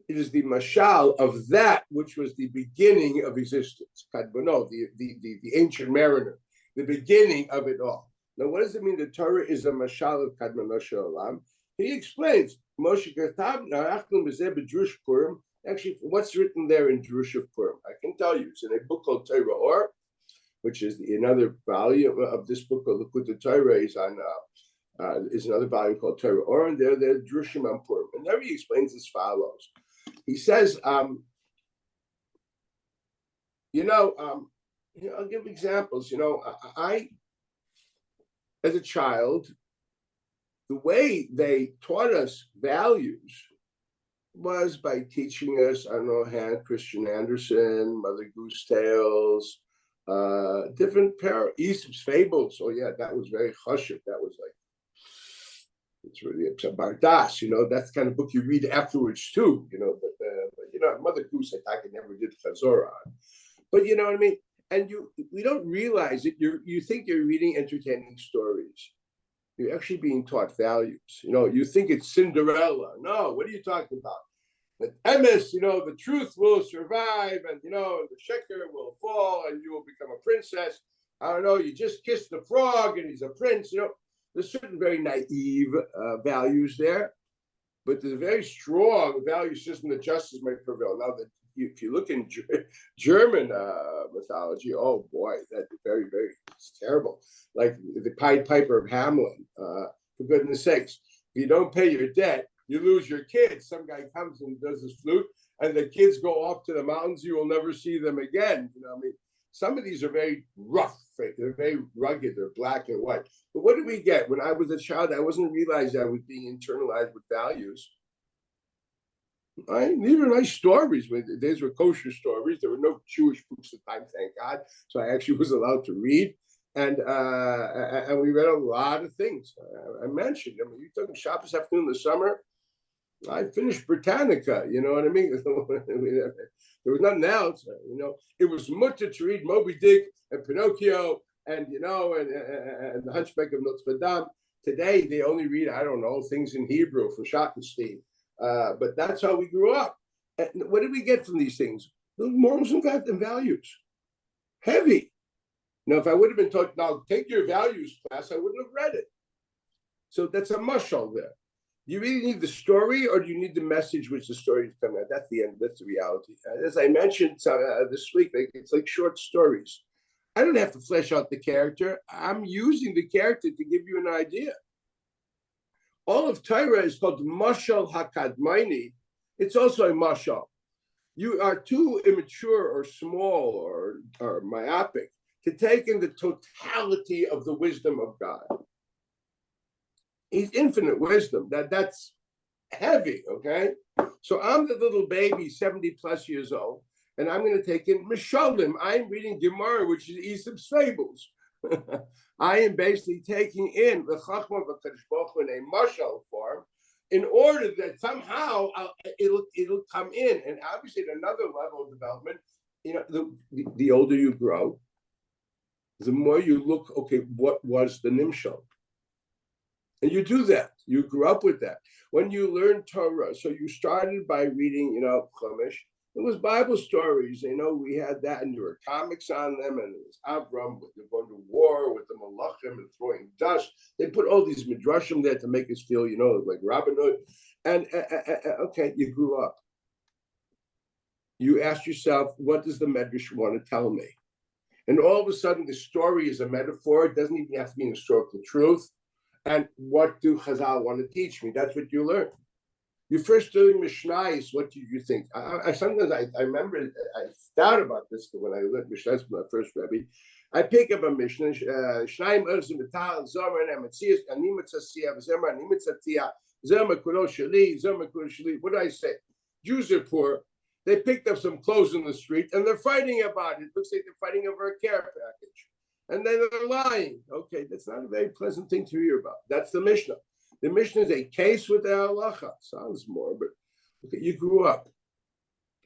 It is the mashal of that which was the beginning of existence. Kadmono, the ancient mariner, the beginning of it all. Now, what does it mean? The Torah is a mashal of kadmono shel olam. He explains, Moshe Katab Narachlim B'zeh B'Drush Purim. Actually, what's written there in Drush of Purim? I can tell you. It's in a book called Torah Or, which is another volume of this book called Likutei Torah is another volume called Torah Or, and they're Drushim on Purim. And there he explains as follows. He says, I'll give examples. I, as a child, the way they taught us values was by teaching us, Hans Christian Andersen, Mother Goose Tales, different Aesop's fables. Oh yeah, that was very chashuv. That was like, it's really Bardas, that's the kind of book you read afterwards too, but Mother Goose I never did chazorah on. But you know what I mean? And we don't realize it. You think you're reading entertaining stories. You're actually being taught values. You think it's Cinderella. No, what are you talking about? That emes, the truth will survive, and the sheker will fall, and you will become a princess. I don't know. You just kiss the frog, and he's a prince. There's certain very naive values there, but there's a very strong value system that justice might prevail. Now, that if you look in German mythology, oh boy, that's very, very terrible. Like the Pied Piper of Hamelin. For goodness sakes, if you don't pay your debt, you lose your kids. Some guy comes and does his flute, and the kids go off to the mountains. You will never see them again. Some of these are very rough, right? They're very rugged, they're black and white. But what did we get? When I was a child, I wasn't realizing I was being internalized with values. These were nice stories. These were kosher stories. There were no Jewish books at the time, thank God. So I actually was allowed to read. And we read a lot of things. I mentioned, I mean, you're talking Shabbos afternoon in the summer. I finished Britannica, you know what I mean? There was nothing else, you know. It was mutter to read Moby Dick and Pinocchio and, you know, and the Hunchback of Notre Dame. Today, they only read, I don't know, things in Hebrew from Schottenstein. But that's how we grew up. And what did we get from these things? Those morals and values. Heavy. Now, if I would have been taught, now take your values class, I wouldn't have read it. So that's a mashal there. Do you really need the story, or do you need the message which the story is coming out? That's the end. That's the reality. As I mentioned this week, it's like short stories. I don't have to flesh out the character. I'm using the character to give you an idea. All of Torah is called mashal hakadmaini. It's also a mashal. You are too immature or small or myopic to take in the totality of the wisdom of God. He's infinite wisdom. That's heavy, okay? So I'm the little baby, 70 plus years old, and I'm going to take in Mishalim. I'm reading Gemara, which is Aesop's fables. I am basically taking in the Chachma of HaKadosh Baruch Hu in a mashal form, in order that somehow it'll come in. And obviously at another level of development, you know, the older you grow, the more you look, okay, what was the nimshal? And you do that. You grew up with that. When you learn Torah, so you started by reading, you know, Chumash. It was Bible stories. You know, we had that, and there were comics on them, and it was Avram with the going to war with the Malachim and throwing dust. They put all these midrashim there to make us feel, you know, like Robin Hood. And okay, you grew up. You asked yourself, what does the Medrash want to tell me? And all of a sudden, the story is a metaphor. It doesn't even have to be an historical truth. And what do Chazal want to teach me? That's what you learn. You first doing Mishnayos, what do you think? Sometimes I remember, I thought about this when I learned Mishnayos from my first Rebbe. I pick up a Mishnah, Shnayim Erzim Betal, Zomer, and Ametzias, Animetzasia, Zomer, Animetzatia, Zomer Kulo Shali, Zomer Kulo Shali. What do I say? Jews are poor. They picked up some clothes in the street and they're fighting about it. It looks like they're fighting over a care package. And then they're lying. Okay, that's not a very pleasant thing to hear about. That's the Mishnah. The Mishnah is a case with the halacha. Sounds more, but okay, you grew up.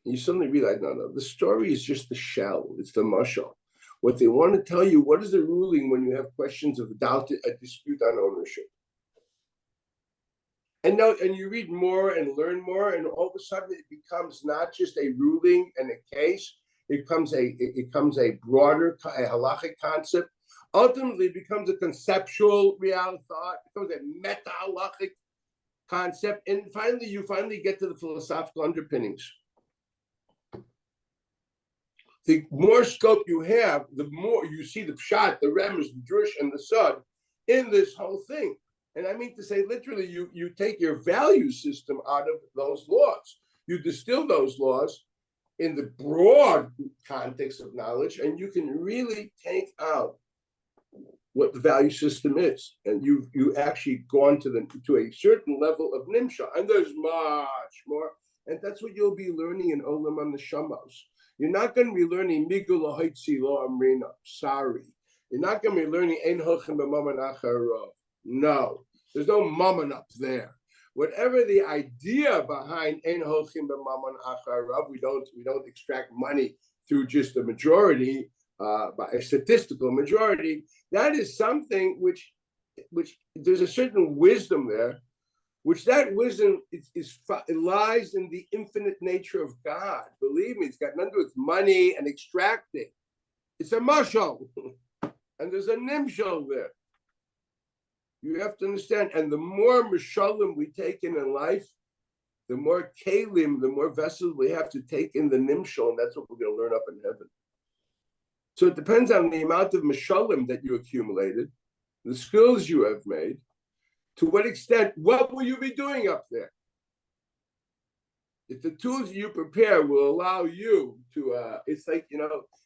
You suddenly realize, no, the story is just the shell. It's the mashal. What they want to tell you, what is the ruling when you have questions of doubt, a dispute on ownership? And now, and you read more and learn more, and all of a sudden it becomes not just a ruling and a case. It becomes a broader, a halachic concept. Ultimately, it becomes a conceptual reality thought. It becomes a meta-halachic concept. And finally, you get to the philosophical underpinnings. The more scope you have, the more you see the pshat, the remes, the drush, and the sod in this whole thing. And I mean to say, literally, you take your value system out of those laws. You distill those laws in the broad context of knowledge, and you can really take out what the value system is. And you actually gone to a certain level of nimsha, and there's much more. And that's what you'll be learning in Olam HaNeshamos. You're not going to be learning Migul Haitzi Lo Amrina. Sorry. You're not going to be learning Ein Hochem B'Mammon Acharov. No, there's no mammon up there. Whatever the idea behind Ein Hochem B'Mammon Acharov, we don't extract money through just a majority, by a statistical majority. That is something which there's a certain wisdom there, which that wisdom it lies in the infinite nature of God. Believe me, it's got nothing to do with money and extracting. It's a mashal, and there's a nimshal there. You have to understand, and the more mishalim we take in life, the more kalim, the more vessels we have to take in the nimshal, and that's what we're going to learn up in heaven. So it depends on the amount of mishalim that you accumulated, the skills you have made, to what extent, what will you be doing up there? if the tools you prepare will allow you to, it's like,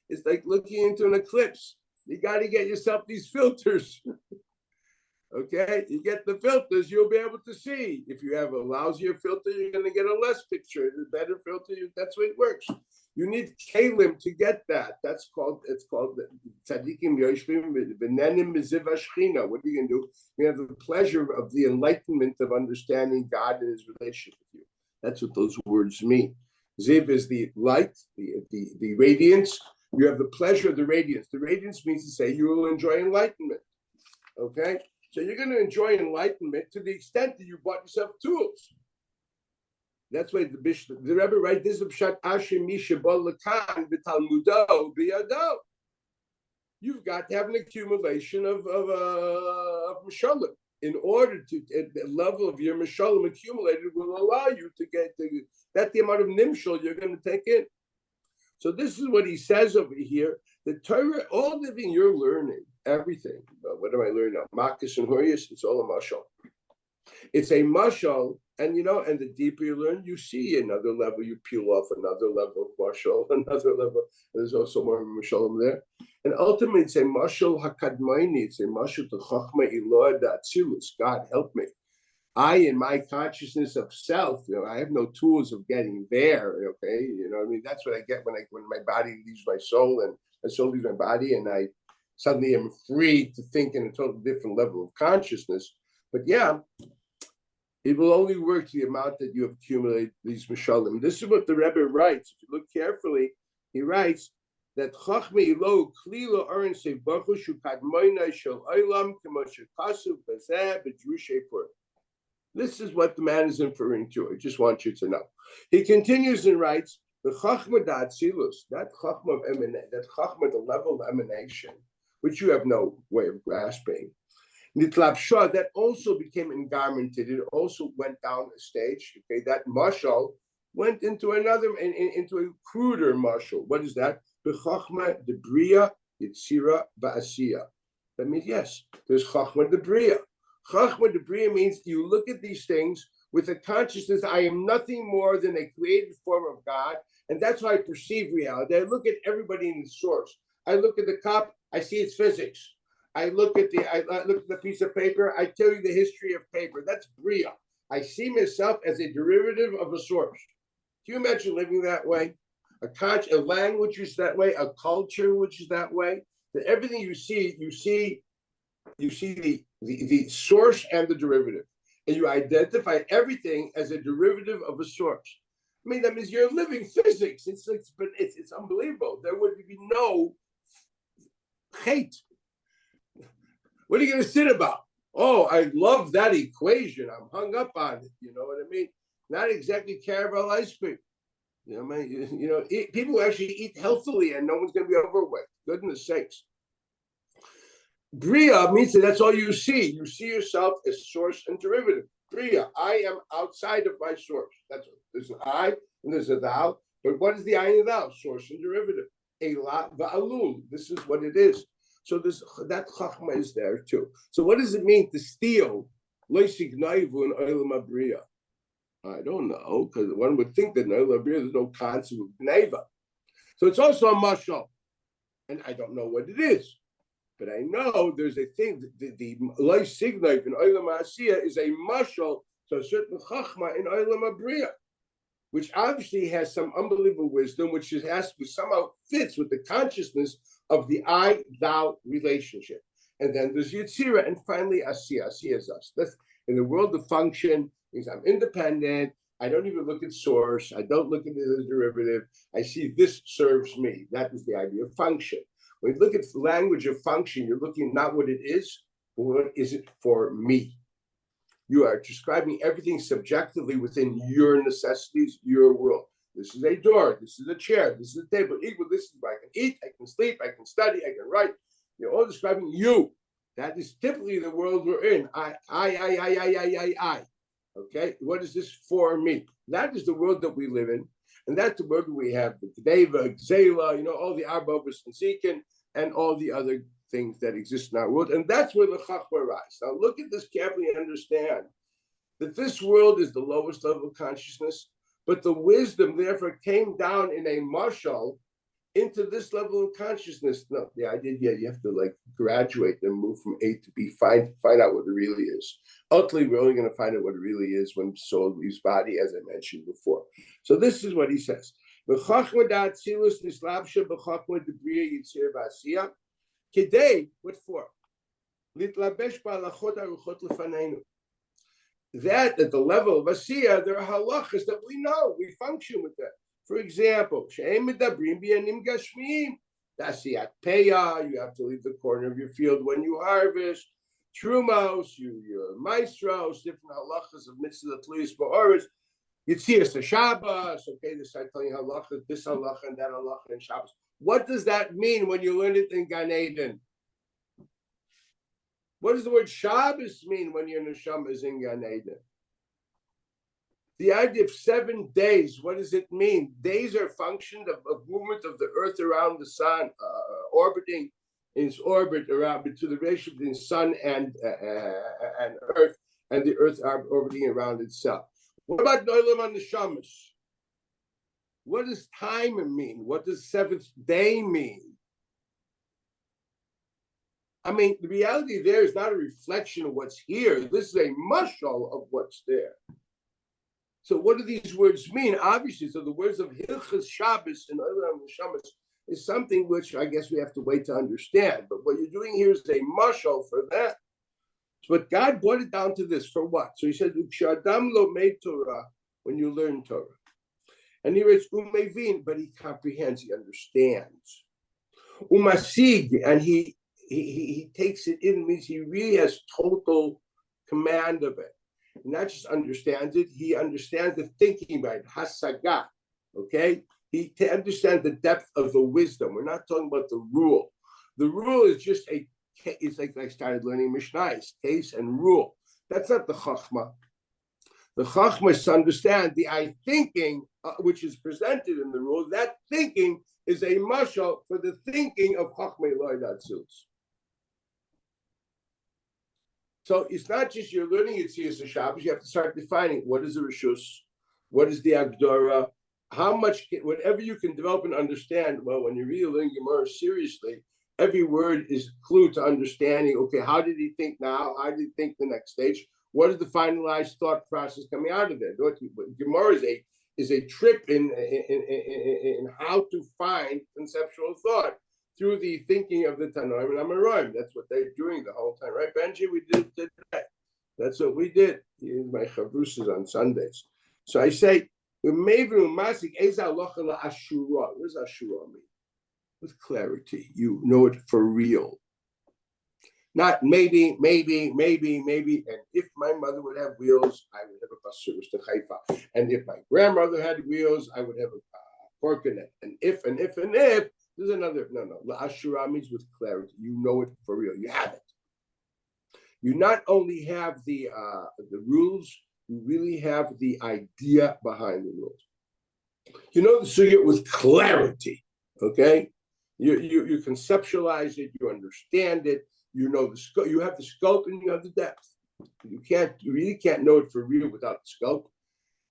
it's like looking into an eclipse. You got to get yourself these filters. Okay, you get the filters, you'll be able to see. If you have a lousier filter, you're going to get a less picture. The better filter, that's the way it works. You need kalim to get that. It's called tzadikim yoshvim v'nenim miziv hashchina. What are you going to do? You have the pleasure of the enlightenment of understanding God and His relationship with you. That's what those words mean. Ziv is the light, the radiance. You have the pleasure of the radiance. The radiance means to say you will enjoy enlightenment. Okay? So you're going to enjoy enlightenment to the extent that you bought yourself tools. That's why the Rebbe writes this of Pshat Asher Misha Balakan B'Talmudo B'Yado. You've got to have an accumulation of Mishalim. In order to, at the level of your Mishalim accumulated will allow you to get that's the amount of Nimshal you're going to take in. So this is what he says over here. The Torah, all the thing you're learning, everything. What am I learning now? Makis and Horius, it's all a mashal. It's a mashal, and and the deeper you learn, you see another level. You peel off another level of mashal, another level. There's also more mashalim there. And ultimately, it's a mashal hakadmaini. It's a mashal to chachma iloah da'atzilus. God help me. I, in my consciousness of self, I have no tools of getting there. Okay, that's what I get when my body leaves my soul and my soul leaves my body, and I suddenly am free to think in a totally different level of consciousness. But yeah, it will only work to the amount that you have accumulated these mishalim. This is what the Rebbe writes. If you look carefully, he writes that chachma ilo klilo aron sevachu shukadmoina shel olam k'moshe kasu b'zeh b'drushay pur. This is what the man is inferring to. I just want you to know. He continues and writes, the chachma da'atzilus, that chachma the level of emanation, which you have no way of grasping. Nitlapshah, that also became engarmented. It also went down a stage. Okay, that mashal went into into a cruder mashal. What is that? B'chachma debriya yitzira ba'asiya. That means yes, there's chachma debriya. Chachma debriya means you look at these things with a consciousness. I am nothing more than a created form of God, and that's how I perceive reality. I look at everybody in the source. I look at the cup. I see its physics. I look at the piece of paper. I tell you the history of paper. That's bria. I see myself as a derivative of a source. Can you imagine living that way? A language is that way. A culture which is that way. That everything you see the source and the derivative, and you identify everything as a derivative of a source. I mean, that means you're living physics. It's unbelievable. There would be no hate. What are you going to sit about? Oh, I love that equation. I'm hung up on it. You know what I mean? Not exactly caramel ice cream. People actually eat healthily, and no one's going to be overweight. Goodness sakes. Bria means that that's all you see. You see yourself as source and derivative. Bria, I am outside of my source. That's what, there's an I and there's a thou. But what is the I and the thou? Source and derivative. Ela va'alul. This is what it is. So that chachma is there too. So what does it mean to steal? I don't know, because one would think that in Olam Bria there's no concept of gneva. So it's also a mashal. And I don't know what it is. But I know there's a thing, the loy signif in Olam Asiya is a mashal to a certain chachma in Olam Bria, which obviously has some unbelievable wisdom, which has to somehow fits with the consciousness of the I-thou relationship. And then there's Yitzira, and finally Asiya. Asiya is us. That's in the world of function, means I'm independent. I don't even look at source. I don't look at it as a derivative. I see this serves me. That is the idea of function. When you look at the language of function, you're looking not what it is, but what is it for me? You are describing everything subjectively within your necessities, your world. This is a door. This is a chair. This is a table. Equal. This is where I can eat. I can sleep. I can study. I can write. You're all describing you. That is typically the world we're in. I. Okay. What is this for me? That is the world that we live in, and that's the world we have the Gneva, Gzela, all the Arbovus and Zikin, and all the other things that exist in our world. And that's where the Chachma rise. Now look at this carefully and understand that this world is the lowest level of consciousness, But the wisdom, therefore, came down in a mashal into this level of consciousness. No, the idea, you have to like graduate and move from A to B, find out what it really is. Ultimately, we're only going to find out what it really is when soul leaves body, as I mentioned before. So this is what he says. Today, what for? That at the level of Asiya, there are halachas that we know, we function with that. For example, Dasiyat Peya, you have to leave the corner of your field when you harvest. Trumos, your maestros, different halachas of mitzvah tluyis ba'oris. Yitzias Shabbos, okay, they start telling you halachas, this halacha and that halacha in Shabbos. What does that mean when you learn it in Gan Eden? What does the word Shabbos mean when your neshama is in Gan Eden? The idea of 7 days, what does it mean? Days are functions of movement of the earth around the sun, orbiting in its orbit around to the ratio between sun and earth, and the earth orbiting around itself. What about Noilam on the Neshamas? What does time mean? What does seventh day mean? I mean, the reality there is not a reflection of what's here. This is a mashal of what's there. So what do these words mean? Obviously, so the words of Hilchas Shabbos and Olam Neshamas is something which I guess we have to wait to understand. But what you're doing here is a mashal for that. But God brought it down to this, for what? So he said, Ukshadam lo made Torah, when you learn Torah. And he writes, Umevin, but he comprehends, he understands. Umasig, and he takes it in, means he really has total command of it. Not just understands it, he understands the thinking by it, hasaga, okay? He understands the depth of the wisdom. We're not talking about the rule. The rule is just it's like I started learning Mishnahs, case and rule. That's not the Chachma. The Chachma is to understand the thinking, which is presented in the rule. That thinking is a mashal for the thinking of Chachma Eloi Datzuz. So it's not just you're learning Yitzias Shabbos, you have to start defining what is the Rishus, what is the Agdora, how much, whatever you can develop and understand. Well, when you're really learning Gemara seriously, every word is a clue to understanding, okay, how did he think now? How did he think the next stage? What is the finalized thought process coming out of it? Gemara is a trip in how to find conceptual thought through the thinking of the Tanoim and Amoraim. That's what they're doing the whole time, right, Benji? We did it today. That's what we did. My chavrusas on Sundays. So I say, what does Ashura mean? With clarity, you know it for real. Not maybe. And if my mother would have wheels, I would have a basurus to Haifa. And if my grandmother had wheels, I would have a pork in it. And if, there's another, no. Ashura means with clarity. You know it for real. You have it. You not only have the rules, you really have the idea behind the rules. You know the sugya with clarity, okay? You conceptualize it, you understand it, you know the scope, you have the scope and you have the depth. You really can't know it for real without the scope.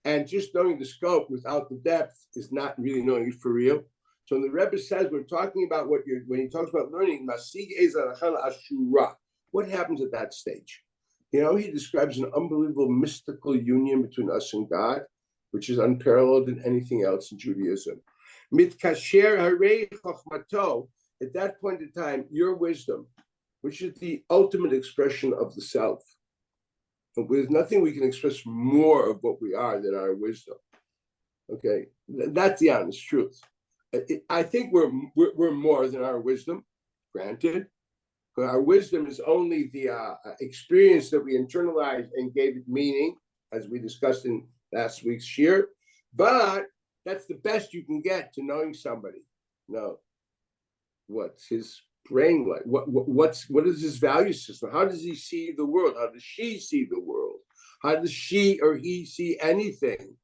And just knowing the scope without the depth is not really knowing it for real. So the Rebbe says, we're talking about when he talks about learning, Masig Ezarachel Ashura. What happens at that stage? You know, he describes an unbelievable mystical union between us and God, which is unparalleled in anything else in Judaism. Mitkasher harei chokhmato, at that point in time, your wisdom, which is the ultimate expression of the self. And there's nothing we can express more of what we are than our wisdom. Okay, that's the honest truth. I think we're more than our wisdom, granted. But our wisdom is only the experience that we internalized and gave it meaning, as we discussed in last week's shiur. But that's the best you can get to knowing somebody. No, what's his brain like? What is his value system? How does he see the world? How does she see the world? How does she or he see anything?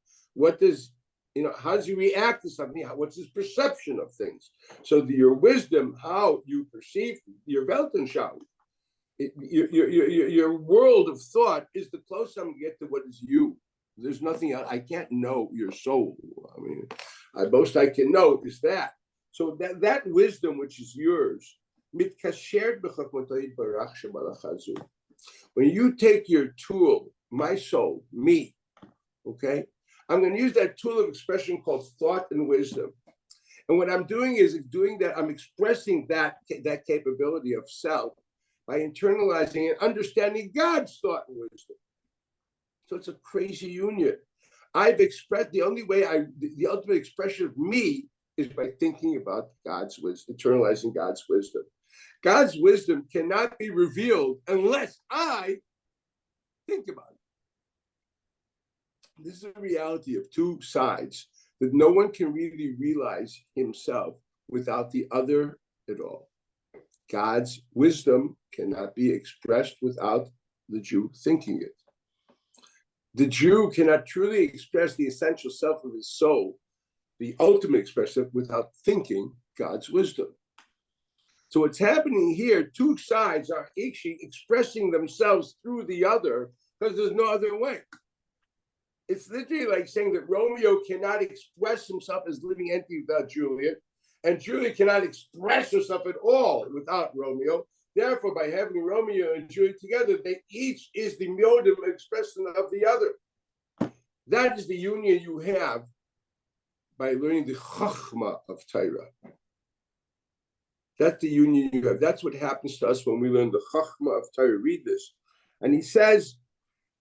How does he react to something? What's his perception of things? So your wisdom, how you perceive your Weltanschauung, your world of thought is the closest I'm going to get to what is you. There's nothing else. I can't know your soul. I mean, most I can know is that. So that wisdom which is yours, when you take your tool, my soul, me, okay, I'm going to use that tool of expression called thought and wisdom. And what I'm doing is I'm expressing that capability of self by internalizing and understanding God's thought and wisdom. So it's a crazy union. I've expressed the ultimate expression of me is by thinking about God's wisdom, internalizing God's wisdom. God's wisdom cannot be revealed unless I think about it. This is a reality of two sides that no one can really realize himself without the other at all. God's wisdom cannot be expressed without the Jew thinking it. The Jew cannot truly express the essential self of his soul, the ultimate expression, without thinking God's wisdom. So what's happening here, two sides are actually expressing themselves through the other because there's no other way. It's literally like saying that Romeo cannot express himself as living entity without Juliet, and Juliet cannot express herself at all without Romeo. Therefore, by having Romeo and Juliet together, they each is the modal expression of the other. That is the union you have by learning the Chachma of Torah. That's the union you have. That's what happens to us when we learn the Chachma of Torah. Read this. And he says,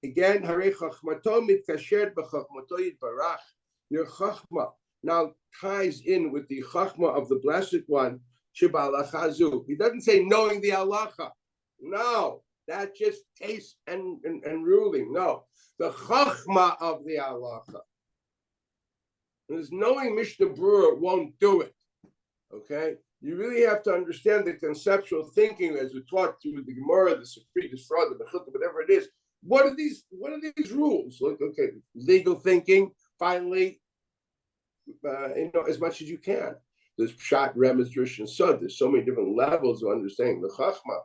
again, Harei Chachmato mitkasheret b'Chachmato yitbarach. Your Chachma now ties in with the Chachma of the Blessed One, Sheba'alachazu. He doesn't say knowing the halacha. No, that just taste and ruling. No, the Chachma of the halacha. There's knowing Mishnah Berurah won't do it. Okay? You really have to understand the conceptual thinking as we taught through the Gemara, the Sifri, the Sfra, the Mechilta, whatever it is. What are these rules? Like, okay, legal thinking, finally, as much as you can. There's Pshat, Remez, Drush, and Sod. There's so many different levels of understanding the Chachma.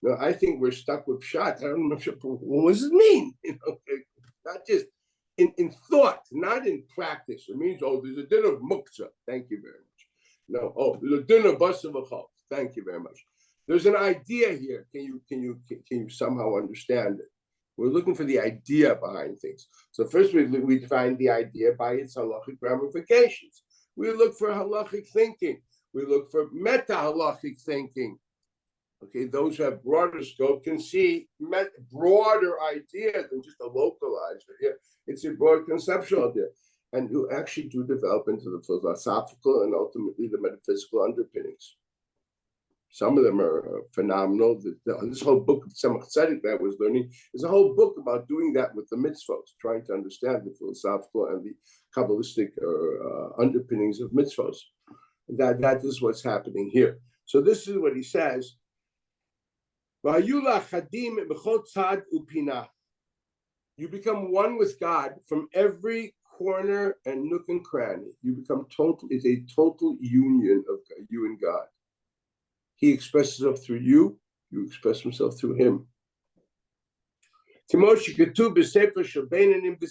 No, I think we're stuck with Pshat. I don't know what does it mean? Not just in thought, not in practice. It means, there's a din of muktzah. Thank you very much. No, there's a din of basa v'chol. Thank you very much. There's an idea here. Can you somehow understand it? We're looking for the idea behind things. So first we define the idea by its halachic ramifications. We look for halachic thinking. We look for meta-halachic thinking. Okay, those who have broader scope can see broader ideas than just a localized idea. It's a broad conceptual idea. And you actually do develop into the philosophical and ultimately the metaphysical underpinnings. Some of them are phenomenal. This whole book of Chassidic that I was learning is a whole book about doing that with the mitzvot, trying to understand the philosophical and the Kabbalistic underpinnings of mitzvot. That is what's happening here. So this is what he says. You become one with God from every corner and nook and cranny. You become total. It's a total union of you and God. He expresses himself through you. You express himself through him. This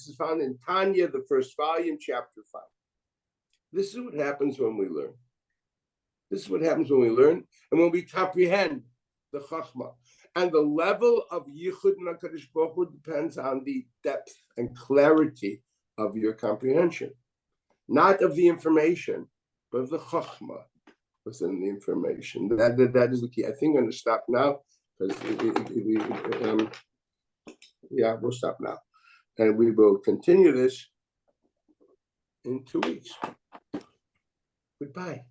is found in Tanya, the first volume, chapter 5. This is what happens when we learn. This is what happens when we learn and when we comprehend the Chachma. And the level of Yichud and HaKadosh Baruch Hu depends on the depth and clarity of your comprehension. Not of the information, but of the Chachma within the information. That is the key. I think I'm going to stop now because we'll stop now, and we will continue this in 2 weeks. Goodbye.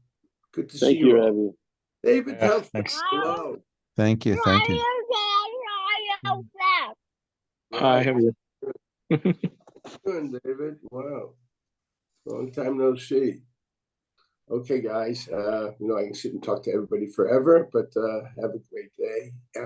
Good to see you. Thank you, Rabbi. David, tell Thanks. hello. Thank you. Thank you. Hi, how are you? Good, David. Wow. Long time no see. Okay, guys. I can sit and talk to everybody forever, but have a great day.